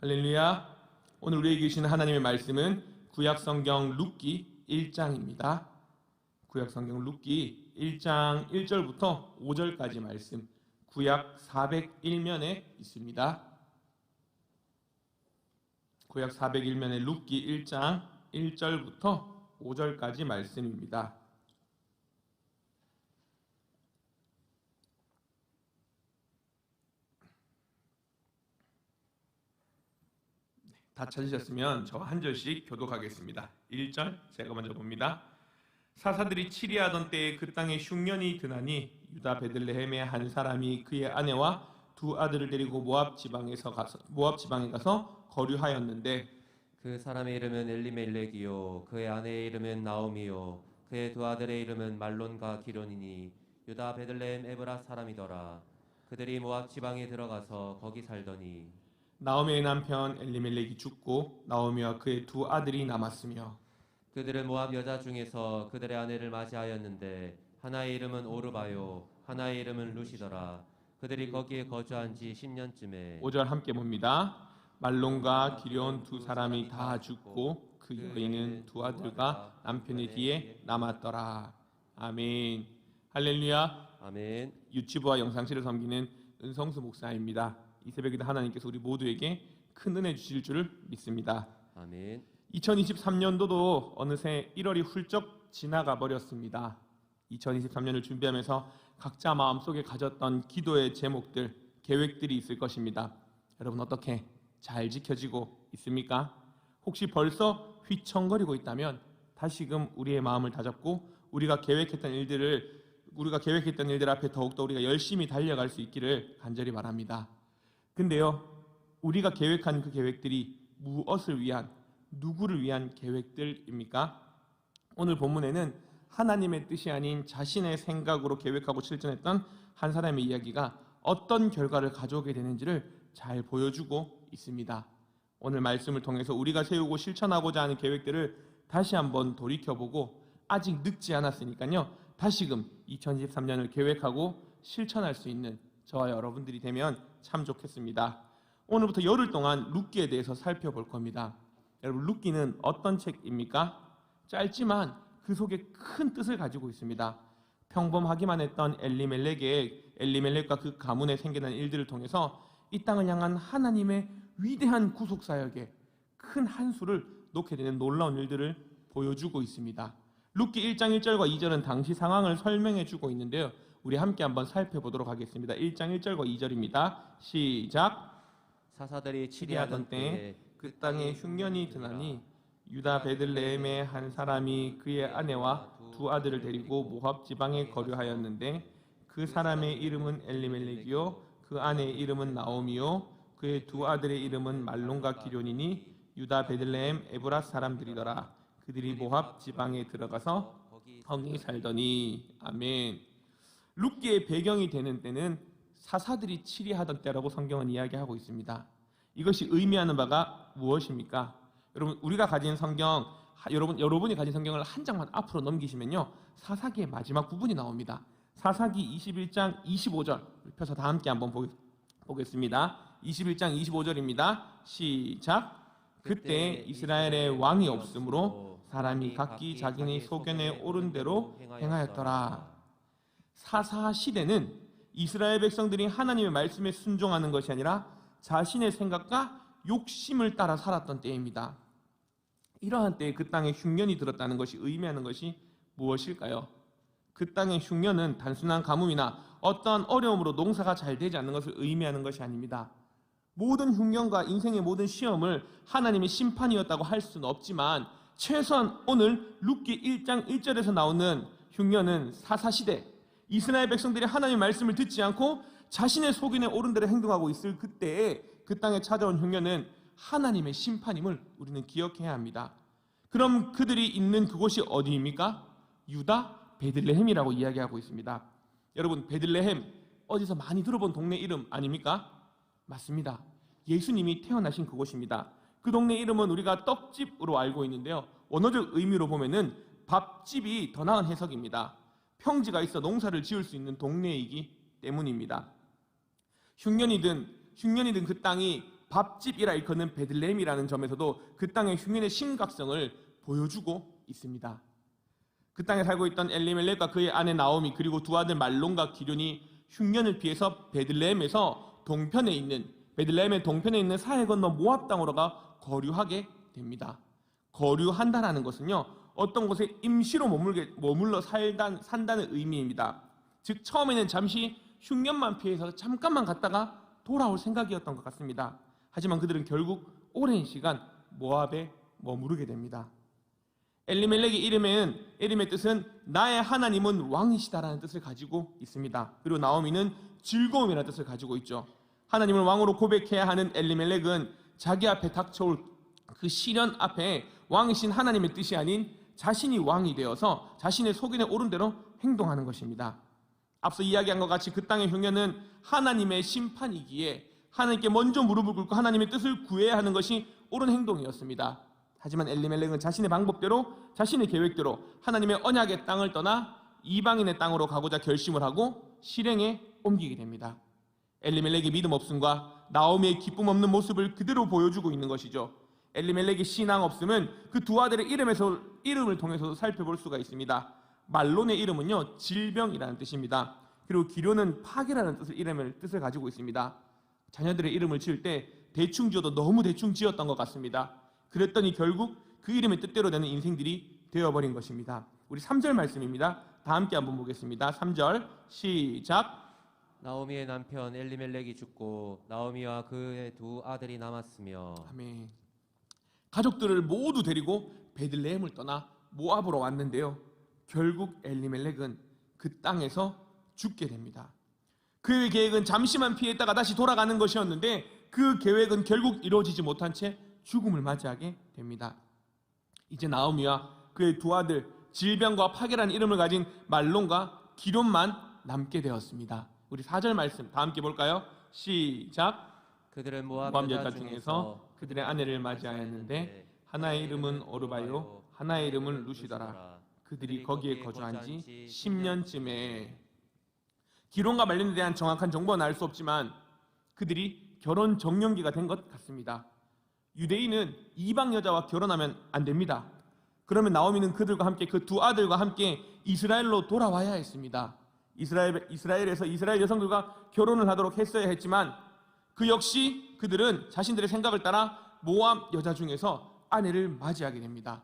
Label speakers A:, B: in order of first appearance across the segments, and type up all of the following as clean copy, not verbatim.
A: 할렐루야. 오늘 우리에게 주신 하나님의 말씀은 구약성경 룻기 1장입니다. 구약성경 룻기 1장 1절부터 5절까지 말씀, 구약 401면에 있습니다. 구약 401면의 룻기 1장 1절부터 5절까지 말씀입니다. 다 찾으셨으면 저 한 절씩 교독하겠습니다. 1절 제가 먼저 봅니다. 사사들이 치리하던 때에 그 땅에 흉년이 드나니 유다 베들레헴의 한 사람이 그의 아내와 두 아들을 데리고 모압 지방에 가서 거류하였는데
B: 그 사람의 이름은 엘리멜렉이요 그의 아내의 이름은 나오미요 그의 두 아들의 이름은 말론과 기론이니 유다 베들레헴 에브라 사람이더라. 그들이 모압 지방에 들어가서 거기 살더니
A: 나오미의 남편 엘리멜렉이 죽고 나오미와 그의 두 아들이 남았으며
B: 그들은 모압 여자 중에서 그들의 아내를 맞이하였는데 하나의 이름은 오르바요 하나의 이름은 루시더라. 그들이 거기에 거주한 지 10년쯤에
A: 5절 함께 봅니다. 말론과 기럨 두 사람이 다 죽고 그 여인은 두 아들과 남편의 뒤에 남았더라. 아멘. 할렐루야.
B: 아멘.
A: 유치부와 영상실을 섬기는 은성수 목사입니다. 이 새벽에도 하나님께서 우리 모두에게 큰 은혜 주실 줄을 믿습니다.
B: 아멘.
A: 2023년도도 어느새 1월이 훌쩍 지나가 버렸습니다. 2023년을 준비하면서 각자 마음속에 가졌던 기도의 제목들, 계획들이 있을 것입니다. 여러분 어떻게 잘 지켜지고 있습니까? 혹시 벌써 휘청거리고 있다면 다시금 우리의 마음을 다잡고 우리가 계획했던 일들 앞에 더욱더 우리가 열심히 달려갈 수 있기를 간절히 바랍니다. 근데요, 우리가 계획한 그 계획들이 무엇을 위한, 누구를 위한 계획들입니까? 오늘 본문에는 하나님의 뜻이 아닌 자신의 생각으로 계획하고 실천했던 한 사람의 이야기가 어떤 결과를 가져오게 되는지를 잘 보여주고 있습니다. 오늘 말씀을 통해서 우리가 세우고 실천하고자 하는 계획들을 다시 한번 돌이켜보고 아직 늦지 않았으니까요, 다시금 2023년을 계획하고 실천할 수 있는 저와 여러분들이 되면 참 좋겠습니다. 오늘부터 열흘 동안 룻기에 대해서 살펴볼 겁니다. 여러분, 룻기는 어떤 책입니까? 짧지만 그 속에 큰 뜻을 가지고 있습니다. 평범하기만 했던 엘리멜렉과 그 가문에 생겨난 일들을 통해서 이 땅을 향한 하나님의 위대한 구속사역에 큰 한수를 놓게 되는 놀라운 일들을 보여주고 있습니다. 룻기 1장 1절과 2절은 당시 상황을 설명해 주고 있는데요, 우리 함께 한번 살펴보도록 하겠습니다. 1장 1절과 2절입니다. 시작.
B: 사사들이 치리하던 때에
A: 그 땅에 흉년이 드나니 유다 베들레헴의 한 사람이 그의 아내와 두 아들을 데리고 모압 지방에 거류하였는데 그 사람의 이름은 엘리멜렉이요 그 아내의 이름은 나오미요 그의 두 아들의 이름은 말론과 기럨이니 유다 베들레헴 에브라 사람들이더라. 그들이 모압 지방에 들어가서 거기 살더니. 아멘. 룻기의 배경이 되는 때는 사사들이 치리하던 때라고 성경은 이야기하고 있습니다. 이것이 의미하는 바가 무엇입니까? 여러분, 우리가 가진 성경, 여러분이 가진 성경을 한 장만 앞으로 넘기시면요, 사사기의 마지막 부분이 나옵니다. 사사기 21장 25절 펴서 다 함께 한번 보겠습니다. 21장 25절입니다. 시작. 그때 이스라엘의 왕이 없으므로 사람이 각기 자기네 소견에 오른 대로 행하였더라. 사사 시대는 이스라엘 백성들이 하나님의 말씀에 순종하는 것이 아니라 자신의 생각과 욕심을 따라 살았던 때입니다. 이러한 때에 그 땅에 흉년이 들었다는 것이 의미하는 것이 무엇일까요? 그 땅의 흉년은 단순한 가뭄이나 어떠한 어려움으로 농사가 잘 되지 않는 것을 의미하는 것이 아닙니다. 모든 흉년과 인생의 모든 시험을 하나님의 심판이었다고 할 수는 없지만 최소한 오늘 룻기 1장 1절에서 나오는 흉년은 사사시대, 이스라엘 백성들이 하나님의 말씀을 듣지 않고 자신의 소견에 오른 대로 행동하고 있을 그때에 그 땅에 찾아온 흉년은 하나님의 심판임을 우리는 기억해야 합니다. 그럼 그들이 있는 그곳이 어디입니까? 유다 베들레헴이라고 이야기하고 있습니다. 여러분, 베들레헴 어디서 많이 들어본 동네 이름 아닙니까? 맞습니다. 예수님이 태어나신 그곳입니다. 그 동네 이름은 우리가 떡집으로 알고 있는데요, 원어적 의미로 보면은 밥집이 더 나은 해석입니다. 평지가 있어 농사를 지을 수 있는 동네이기 때문입니다. 흉년이든 그 땅이 밥집이라 일컫는 베들레헴이라는 점에서도 그 땅의 흉년의 심각성을 보여주고 있습니다. 그 땅에 살고 있던 엘리멜렉과 그의 아내 나오미 그리고 두 아들 말론과 기럐이 흉년을 피해서 베들레헴에서 베들레헴의 동편에 있는 사해 건너 모압 땅으로가 거류하게 됩니다. 거류한다라는 것은요, 어떤 곳에 임시로 머물러 산다는 의미입니다. 즉 처음에는 잠시 흉년만 피해서 잠깐만 갔다가 돌아올 생각이었던 것 같습니다. 하지만 그들은 결국 오랜 시간 모압에 머무르게 됩니다. 엘리멜렉의 이름의 뜻은 나의 하나님은 왕이시다라는 뜻을 가지고 있습니다. 그리고 나오미는 즐거움이라는 뜻을 가지고 있죠. 하나님을 왕으로 고백해야 하는 엘리멜렉은 자기 앞에 닥쳐올 그 시련 앞에 왕이신 하나님의 뜻이 아닌 자신이 왕이 되어서 자신의 속인에 오른 대로 행동하는 것입니다. 앞서 이야기한 것 같이 그 땅의 흉년은 하나님의 심판이기에 하나님께 먼저 무릎을 꿇고 하나님의 뜻을 구해야 하는 것이 옳은 행동이었습니다. 하지만 엘리멜렉은 자신의 방법대로 자신의 계획대로 하나님의 언약의 땅을 떠나 이방인의 땅으로 가고자 결심을 하고 실행에 옮기게 됩니다. 엘리멜렉의 믿음 없음과 나오미의 기쁨 없는 모습을 그대로 보여주고 있는 것이죠. 엘리멜렉의 신앙 없음은 그 두 아들의 이름을 통해서도 살펴볼 수가 있습니다. 말론의 이름은요, 질병이라는 뜻입니다. 그리고 기럐은 파괴라는 뜻을 가지고 있습니다. 자녀들의 이름을 지을 때 대충 지어도 너무 대충 지었던 것 같습니다. 그랬더니 결국 그 이름의 뜻대로 되는 인생들이 되어버린 것입니다. 우리 3절 말씀입니다. 다 함께 한번 보겠습니다. 3절 시작.
B: 나오미의 남편 엘리멜렉이 죽고 나오미와 그의 두 아들이 남았으며.
A: 아멘. 가족들을 모두 데리고 베들레헴을 떠나 모압으로 왔는데요, 결국 엘리멜렉은 그 땅에서 죽게 됩니다. 그의 계획은 잠시만 피했다가 다시 돌아가는 것이었는데 그 계획은 결국 이루어지지 못한 채 죽음을 맞이하게 됩니다. 이제 나오미와 그의 두 아들, 질병과 파괴라는 이름을 가진 말론과 기럐만 남게 되었습니다. 우리 4절 말씀 다 함께 볼까요? 시작.
B: 그들은 모압
A: 여자 중에서 그들의 아내를 맞이하였는데 하나의 이름은 오르바요 하나의 이름은 루시더라. 그들이 거기에 거주한 지 10년쯤에. 기럐과 말론에 대한 정확한 정보는 알 수 없지만 그들이 결혼 정년기가 된 것 같습니다. 유대인은 이방 여자와 결혼하면 안 됩니다. 그러면 나오미는 그들과 함께 그 두 아들과 함께 이스라엘로 돌아와야 했습니다. 이스라엘에서 이스라엘 여성들과 결혼을 하도록 했어야 했지만 그 역시 그들은 자신들의 생각을 따라 모압 여자 중에서 아내를 맞이하게 됩니다.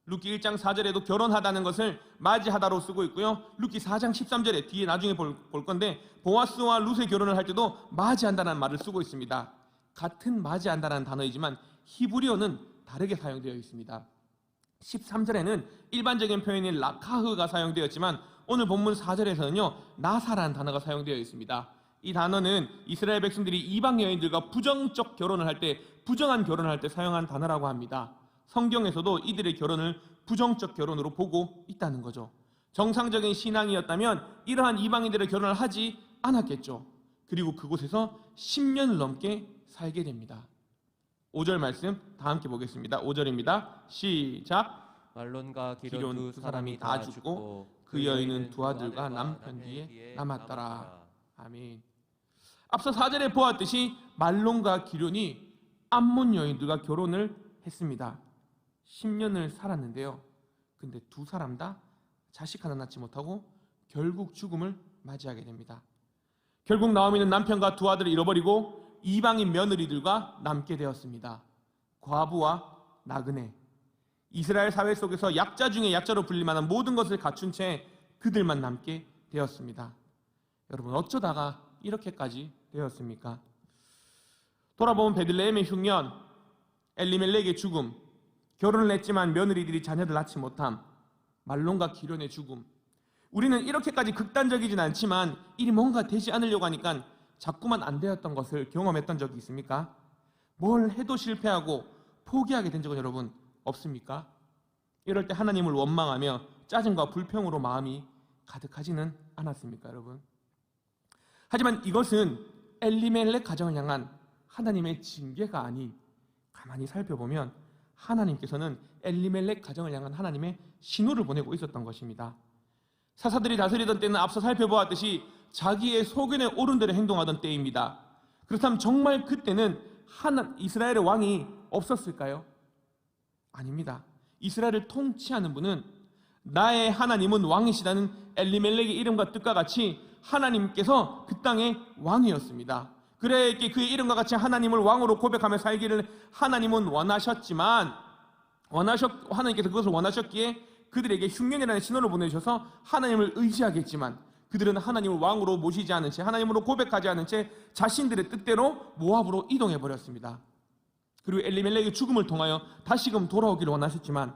A: 룻기 1장 4절에도 결혼하다는 것을 맞이하다로 쓰고 있고요, 룻기 4장 13절에 뒤에 나중에 볼 건데 보아스와 룻의 결혼을 할 때도 맞이한다는 말을 쓰고 있습니다. 같은 맞이한다는 단어이지만 히브리어는 다르게 사용되어 있습니다. 13절에는 일반적인 표현인 라카흐가 사용되었지만 오늘 본문 4절에서는요 나사라는 단어가 사용되어 있습니다. 이 단어는 이스라엘 백성들이 이방 여인들과 부정적 결혼을 할 때, 부정한 결혼을 할 때 사용한 단어라고 합니다. 성경에서도 이들의 결혼을 부정적 결혼으로 보고 있다는 거죠. 정상적인 신앙이었다면 이러한 이방인들의 결혼을 하지 않았겠죠. 그리고 그곳에서 10년을 넘게 살게 됩니다. 5절 말씀 다 함께 보겠습니다. 5절입니다. 시작.
B: 말론과 기럐 두 사람이
A: 다 죽고 그 여인은 두 아들과 남편 뒤에 남았더라. 아멘. 앞서 4절에 보았듯이 말론과 기럐이 암몬 여인들과 결혼을 했습니다. 10년을 살았는데요, 근데 두 사람 다 자식 하나 낳지 못하고 결국 죽음을 맞이하게 됩니다. 결국 나오미는 남편과 두 아들을 잃어버리고 이방인 며느리들과 남게 되었습니다. 과부와 나그네, 이스라엘 사회 속에서 약자 중에 약자로 불릴 만한 모든 것을 갖춘 채 그들만 남게 되었습니다. 여러분, 어쩌다가 이렇게까지 되었습니까? 돌아보면 베들레헴의 흉년, 엘리멜렉의 죽음, 결혼을 했지만 며느리들이 자녀들 낳지 못함, 말론과 기럐의 죽음. 우리는 이렇게까지 극단적이진 않지만 일이 뭔가 되지 않으려고 하니까 자꾸만 안 되었던 것을 경험했던 적이 있습니까? 뭘 해도 실패하고 포기하게 된 적은 여러분 없습니까? 이럴 때 하나님을 원망하며 짜증과 불평으로 마음이 가득하지는 않았습니까, 여러분? 하지만 이것은 엘리멜렉 가정을 향한 하나님의 징계가 아닌, 가만히 살펴보면 하나님께서는 엘리멜렉 가정을 향한 하나님의 신호를 보내고 있었던 것입니다. 사사들이 다스리던 때는 앞서 살펴보았듯이 자기의 소견에 옳은 대로 행동하던 때입니다. 그렇다면 정말 그때는 이스라엘의 왕이 없었을까요? 아닙니다. 이스라엘을 통치하는 분은 나의 하나님은 왕이시다는 엘리멜렉의 이름과 뜻과 같이 하나님께서 그 땅의 왕이었습니다. 그래야께 그의 이름과 같이 하나님을 왕으로 고백하며 살기를 하나님은 원하셨지만 하나님께서 그것을 원하셨기에 그들에게 흉년이라는 신호를 보내주셔서 하나님을 의지하겠지만 그들은 하나님을 왕으로 모시지 않은 채 하나님으로 고백하지 않은 채 자신들의 뜻대로 모압으로 이동해 버렸습니다. 그리고 엘리멜렉의 죽음을 통하여 다시금 돌아오기를 원하셨지만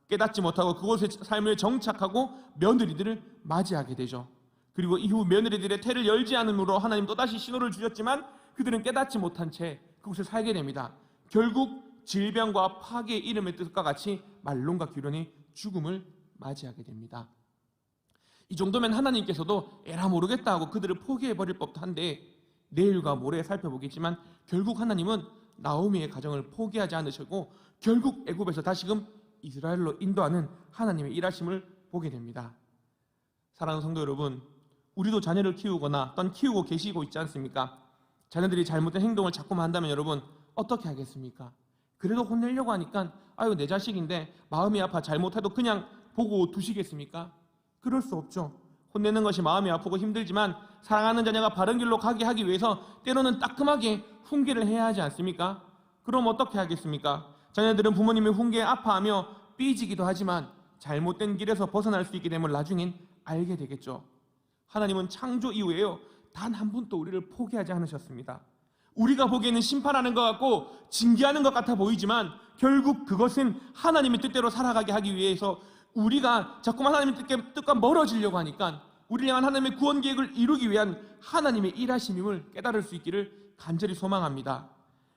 A: 깨닫지 못하고 그곳에 삶을 정착하고 며느리들을 맞이하게 되죠. 그리고 이후 며느리들의 태를 열지 않음으로 하나님 또다시 신호를 주셨지만 그들은 깨닫지 못한 채 그곳에 살게 됩니다. 결국 질병과 파괴의 이름의 뜻과 같이 말론과 기련이 죽음을 맞이하게 됩니다. 이 정도면 하나님께서도 에라 모르겠다 하고 그들을 포기해버릴 법도 한데 내일과 모레 살펴보겠지만 결국 하나님은 나오미의 가정을 포기하지 않으시고 결국 애굽에서 다시금 이스라엘로 인도하는 하나님의 일하심을 보게 됩니다. 사랑하는 성도 여러분, 우리도 자녀를 키우거나 또는 키우고 계시고 있지 않습니까? 자녀들이 잘못된 행동을 자꾸만 한다면 여러분 어떻게 하겠습니까? 그래도 혼내려고 하니까 아유 내 자식인데 마음이 아파 잘못해도 그냥 보고 두시겠습니까? 그럴 수 없죠. 혼내는 것이 마음이 아프고 힘들지만 사랑하는 자녀가 바른 길로 가게 하기 위해서 때로는 따끔하게 훈계를 해야 하지 않습니까? 그럼 어떻게 하겠습니까? 자녀들은 부모님의 훈계에 아파하며 삐지기도 하지만 잘못된 길에서 벗어날 수 있게 되면 나중엔 알게 되겠죠. 하나님은 창조 이후에요 단 한 번도 우리를 포기하지 않으셨습니다. 우리가 보기에는 심판하는 것 같고 징계하는 것 같아 보이지만 결국 그것은 하나님의 뜻대로 살아가게 하기 위해서 우리가 자꾸만 하나님의 뜻과 멀어지려고 하니까 우리를 향한 하나님의 구원 계획을 이루기 위한 하나님의 일하심임을 깨달을 수 있기를 간절히 소망합니다.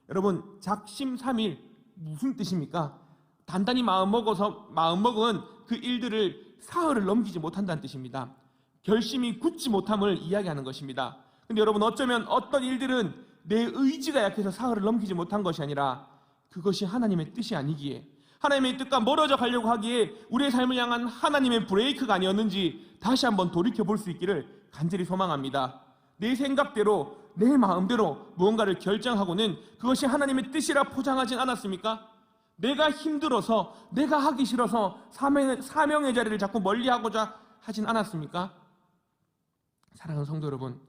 A: 여러분 작심삼일 무슨 뜻입니까? 단단히 마음먹은 그 일들을 사흘을 넘기지 못한다는 뜻입니다. 결심이 굳지 못함을 이야기하는 것입니다. 근데 여러분 어쩌면 어떤 일들은 내 의지가 약해서 사흘을 넘기지 못한 것이 아니라 그것이 하나님의 뜻이 아니기에 하나님의 뜻과 멀어져 가려고 하기에 우리의 삶을 향한 하나님의 브레이크가 아니었는지 다시 한번 돌이켜볼 수 있기를 간절히 소망합니다. 내 생각대로 내 마음대로 무언가를 결정하고는 그것이 하나님의 뜻이라 포장하진 않았습니까? 내가 힘들어서 내가 하기 싫어서 사명의 자리를 자꾸 멀리하고자 하진 않았습니까? 사랑하는 성도 여러분,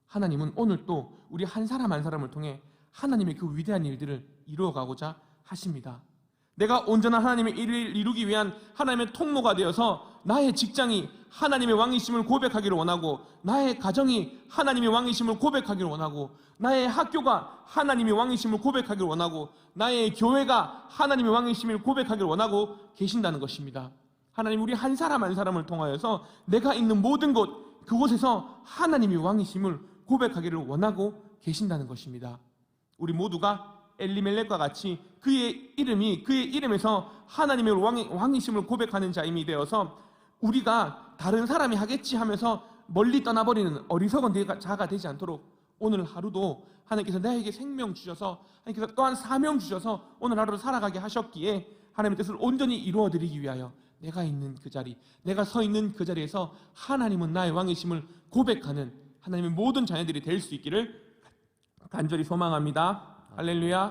A: 하나님은 오늘 또 우리 한 사람 한 사람을 통해 하나님의 그 위대한 일들을 이루어가고자 하십니다. 내가 온전한 하나님의 일을 이루기 위한 하나님의 통로가 되어서 나의 직장이 하나님의 왕이심을 고백하기를 원하고 나의 가정이 하나님의 왕이심을 고백하기를 원하고 나의 학교가 하나님의 왕이심을 고백하기를 원하고 나의 교회가 하나님의 왕이심을 고백하기를 원하고 계신다는 것입니다. 하나님 우리 한 사람 한 사람을 통하여서 내가 있는 모든 곳 그곳에서 하나님의 왕이심을 고백하기를 원하고 계신다는 것입니다. 우리 모두가 엘리멜렉과 같이 그의 이름에서 하나님의 왕이심을 고백하는 자임이 되어서 우리가 다른 사람이 하겠지 하면서 멀리 떠나버리는 어리석은 자가 되지 않도록 오늘 하루도 하나님께서 나에게 생명 주셔서 하나님께서 또한 사명 주셔서 오늘 하루를 살아가게 하셨기에 하나님의 뜻을 온전히 이루어드리기 위하여 내가 있는 그 자리, 내가 서 있는 그 자리에서 하나님은 나의 왕이심을 고백하는 하나님의 모든 자녀들이 될 수 있기를 간절히 소망합니다. 할렐루야.